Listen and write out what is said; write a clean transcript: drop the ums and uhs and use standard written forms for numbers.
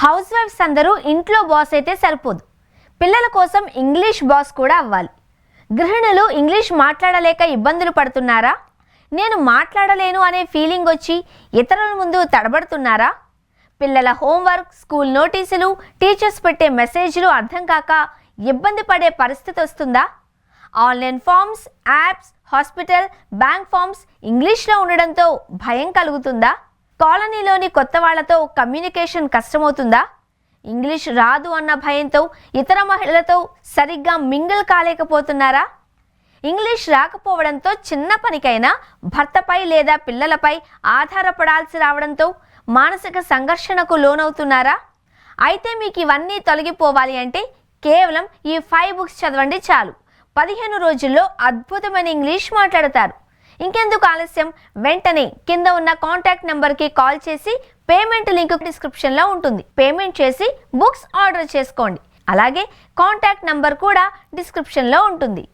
House wives అందరూ ఇంట్లో boss అయితే సరిపోదు, పిల్లల కోసం ఇంగ్లీష్ బాస్ కూడా అవ్వాలి. గృహిణులు ఇంగ్లీష్ మాట్లాడలేక ఇబ్బందులు పడుతున్నారా? నేను మాట్లాడలేను అనే ఫీలింగ్ వచ్చి ఇతరుల ముందు తడబడుతున్నారా? పిల్లల హోంవర్క్, స్కూల్ నోటీసులు, టీచర్స్ పెట్టే మెసేజ్లు అర్థం కాక ఇబ్బంది పడే పరిస్థితి వస్తుందా? Online forms, apps, hospital, bank forms ఇంగ్లీష్లో ఉండడంతో భయం కలుగుతుందా? కాలనీలోని కొత్త వాళ్లతో కమ్యూనికేషన్ కష్టమవుతుందా? ఇంగ్లీష్ రాదు అన్న భయంతో ఇతర మహిళలతో సరిగ్గా మింగిల్ కాలేకపోతున్నారా? ఇంగ్లీష్ రాకపోవడంతో చిన్న పనికైనా భర్తపై లేదా పిల్లలపై ఆధారపడాల్సి రావడంతో మానసిక సంఘర్షణకు లోనవుతున్నారా? అయితే మీకు ఇవన్నీ తొలగిపోవాలి అంటే కేవలం ఈ 5 బుక్స్ చదవండి చాలు. 15 రోజుల్లో అద్భుతమైన ఇంగ్లీష్ మాట్లాడతారు. ఇంకెందుకు ఆలస్యం, వెంటనే కింద ఉన్న కాంటాక్ట్ నెంబర్కి కాల్ చేసి పేమెంట్ లింక్ డిస్క్రిప్షన్లో ఉంటుంది. పేమెంట్ చేసి బుక్స్ ఆర్డర్ చేసుకోండి. అలాగే కాంటాక్ట్ నెంబర్ కూడా డిస్క్రిప్షన్లో ఉంటుంది.